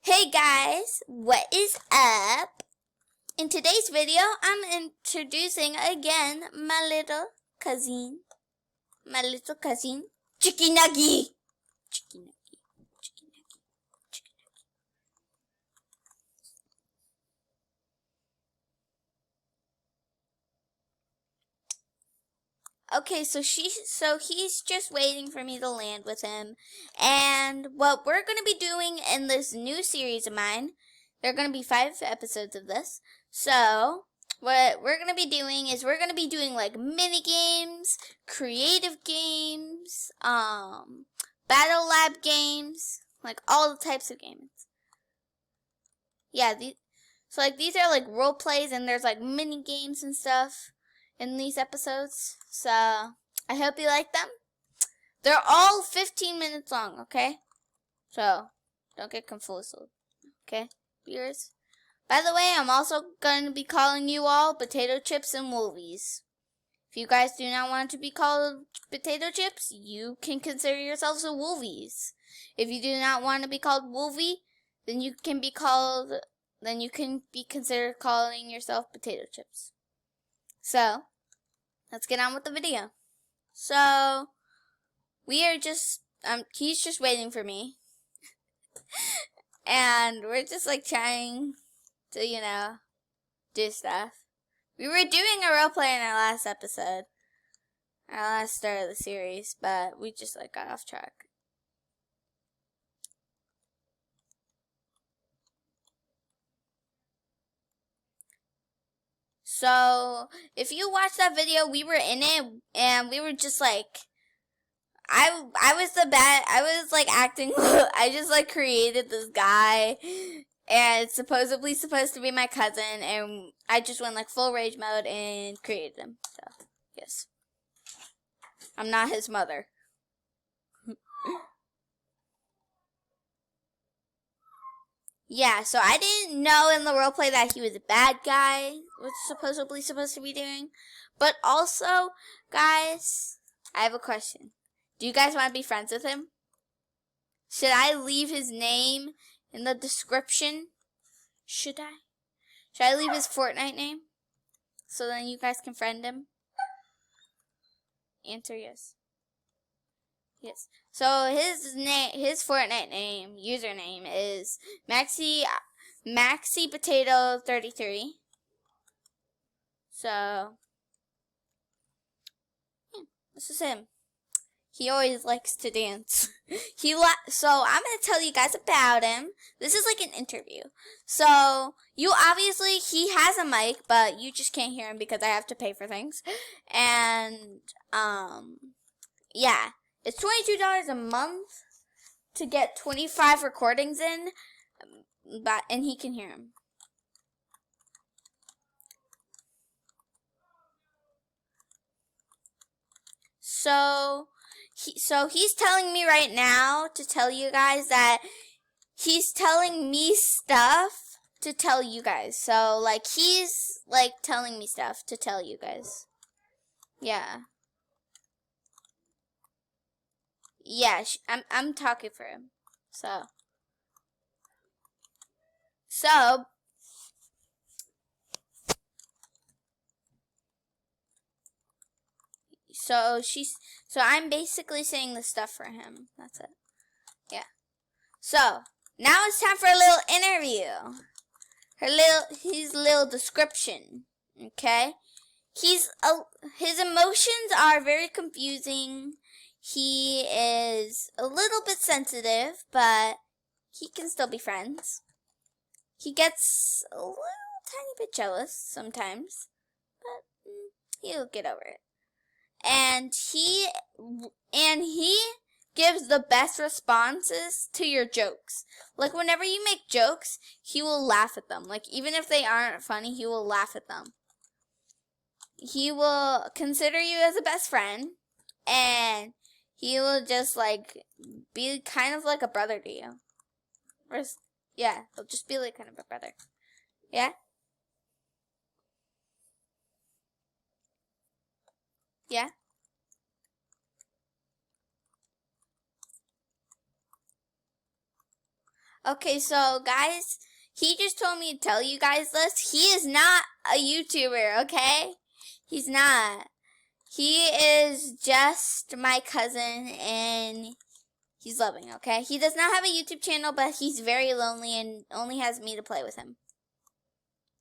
Hey guys, what is up? In today's video, I'm introducing again my little cousin, Chicky Nuggy. Okay, so he's just waiting for me to land with him. And what we're going to be doing in this new series of mine, there are going to be 5 episodes of this. So, what we're going to be doing is we're going to be doing like mini games, creative games, battle lab games, like all the types of games. Yeah, so like these are like role plays and there's like mini games and stuff in these episodes. So, I hope you like them. They're all 15 minutes long, okay? So, don't get confused, okay, viewers? By the way, I'm also going to be calling you all potato chips and wolvies. If you guys do not want to be called potato chips, you can consider yourselves a wolvies. If you do not want to be called wolvie, then you can be considered calling yourself potato chips. So, let's get on with the video. So, we are just, he's just waiting for me. And we're just like trying to, do stuff. We were doing a roleplay in our last episode. Our last start of the series, but we just like got off track. So, if you watched that video, we were in it, and we were just like, I was like acting, I just like created this guy, and it's supposedly supposed to be my cousin, and I just went like full rage mode and created him, so, yes. I'm not his mother. Yeah, so I didn't know in the roleplay that he was a bad guy, which supposedly supposed to be doing. But also, guys, I have a question. Do you guys want to be friends with him? Should I leave his name in the description? Should I? Should I leave his Fortnite name? So then you guys can friend him? Answer yes. Yes. So his Fortnite name, username is Maxi Potato 33. So yeah, this is him. He always likes to dance. So I'm gonna tell you guys about him. This is like an interview. So he has a mic, but you just can't hear him because I have to pay for things. And yeah. It's $22 a month to get 25 recordings in, and he can hear them. So he's telling me right now to tell you guys that he's telling me stuff to tell you guys. So like he's like telling me stuff to tell you guys. Yeah. Yeah, I'm talking for him. So I'm basically saying the stuff for him. That's it. Yeah. So now it's time for a little interview. His little description. Okay. His emotions are very confusing. He is a little bit sensitive, but he can still be friends. He gets a little tiny bit jealous sometimes, but he'll get over it. And he gives the best responses to your jokes. Like whenever you make jokes, he will laugh at them. Like even if they aren't funny, he will laugh at them. He will consider you as a best friend, and he will just like be kind of like a brother to you. Yeah, he'll just be like kind of a brother. Yeah? Yeah? Okay, so guys, he just told me to tell you guys this. He is not a YouTuber, okay? He's not. He is just my cousin, and he's loving, okay? He does not have a YouTube channel, but he's very lonely and only has me to play with him.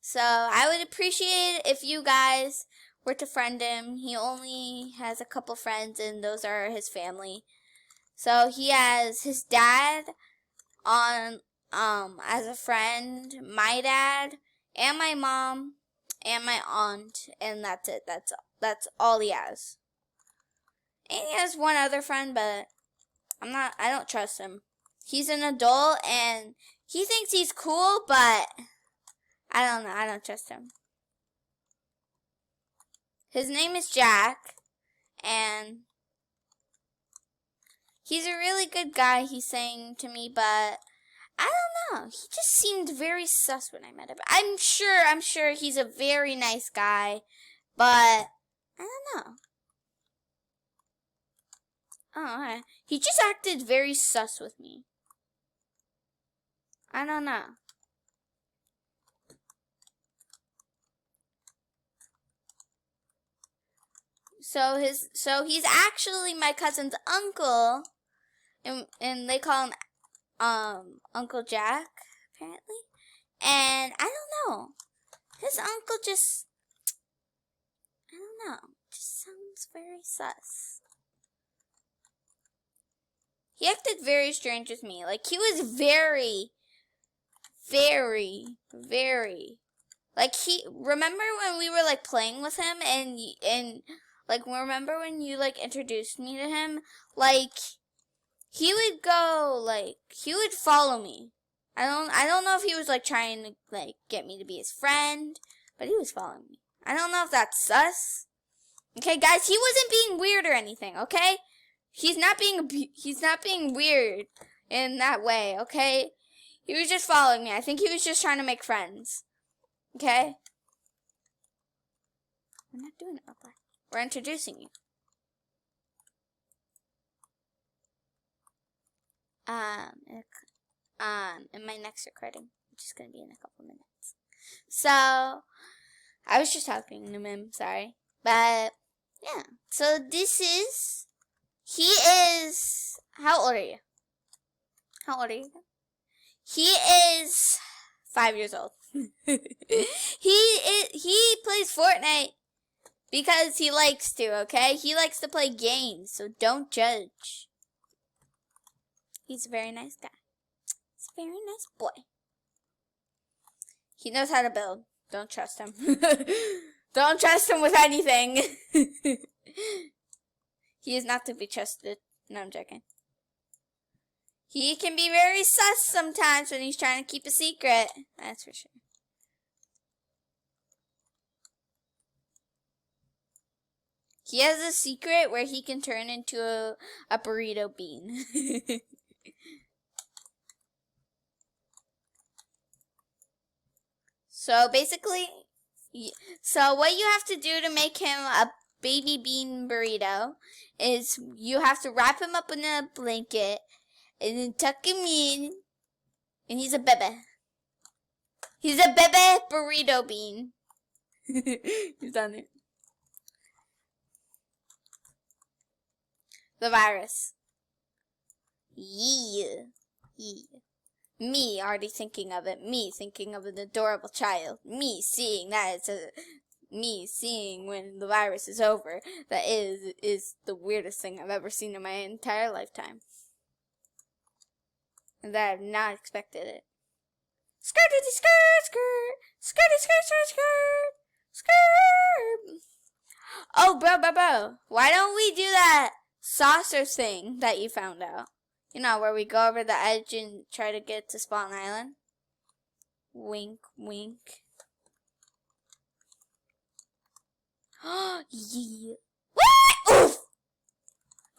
So I would appreciate it if you guys were to friend him. He only has a couple friends, and those are his family. So he has his dad on as a friend, my dad, and my mom, and my aunt, and that's it. That's all he has. And he has one other friend, but I don't trust him. He's an adult and he thinks he's cool, but I don't know. I don't trust him. His name is Jack, and he's a really good guy, he's saying to me, but I don't know. He just seemed very sus when I met him. I'm sure he's a very nice guy, but I don't know. Oh, he just acted very sus with me. I don't know. So he's actually my cousin's uncle, and they call him Uncle Jack, apparently. And I don't know. His uncle just, I don't know, just sounds very sus. He acted very strange with me. Like, he was very, like, remember when we were, like, playing with him, and like, remember when you, like, introduced me to him? Like, he would go, like, he would follow me. I don't know if he was, like, trying to, like, get me to be his friend, but he was following me. I don't know if that's sus. Okay, guys, he wasn't being weird or anything, okay? He's not being weird in that way, okay? He was just following me. I think he was just trying to make friends. Okay? We're not doing it real quick. We're introducing you. In my next recording, which is gonna be in a couple minutes. So I was just talking to him, sorry. But yeah. So he is, how old are you? How old are you? He is 5 years old. He plays Fortnite because he likes to, okay? He likes to play games, so don't judge. He's a very nice guy. He's a very nice boy. He knows how to build. Don't trust him. Don't trust him with anything. He is not to be trusted. No, I'm joking. He can be very sus sometimes when he's trying to keep a secret. That's for sure. He has a secret where he can turn into a burrito bean. So basically, so what you have to do to make him a baby bean burrito is you have to wrap him up in a blanket and then tuck him in, and he's a bebe. He's a bebe burrito bean. He's on there. The virus. Yeah. Me already thinking of it. Me thinking of an adorable child. Me seeing that me seeing when the virus is over. That is the weirdest thing I've ever seen in my entire lifetime. And that I've not expected it. Skirty skirt, skirt. Skirty skirt, skirt, skirt. Skirt. Oh, bro. Why don't we do that saucer thing that you found out? You know, where we go over the edge and try to get to Spawn Island. Wink, wink. Yeah. What? Oof!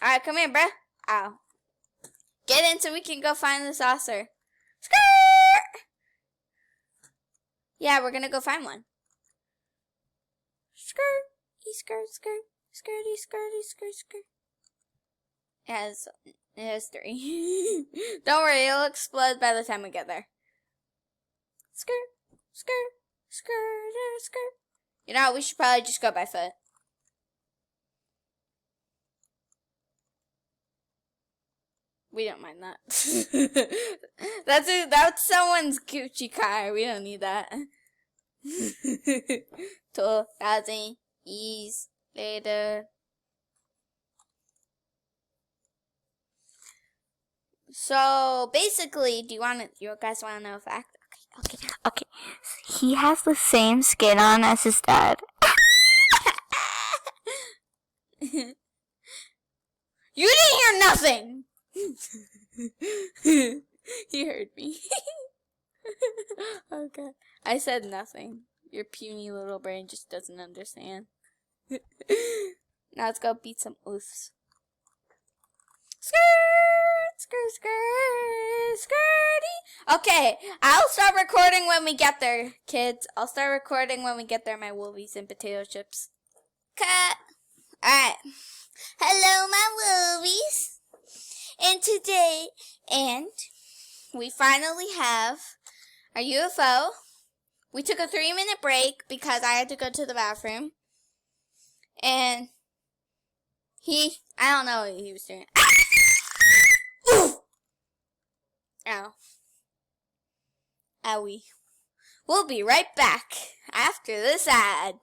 Alright, come here, bruh. Ow. Get in so we can go find the saucer. Skirt! Yeah, we're gonna go find one. Skirt, skirt, skirt, skirty, skirty, skirt, skirt. It has It has 3. Don't worry, it'll explode by the time we get there. Skirt, skirt, skirt, skirt. You know, we should probably just go by foot. We don't mind that. That's someone's Gucci car. We don't need that. 2,000 years later. So basically, you guys want to know a fact? Okay. He has the same skin on as his dad. You didn't hear nothing. He heard me. Oh God. I said nothing. Your puny little brain just doesn't understand. Now let's go beat some oofs. Skirt, skirt, skirt, skirty. Okay, I'll start recording when we get there, kids. I'll start recording when we get there, my wolvies and potato chips. Cut. Alright. Hello, my wolvies. And we finally have our UFO. We took a 3-minute break because I had to go to the bathroom. And I don't know what he was doing. Ow. Owie. We'll be right back after this ad.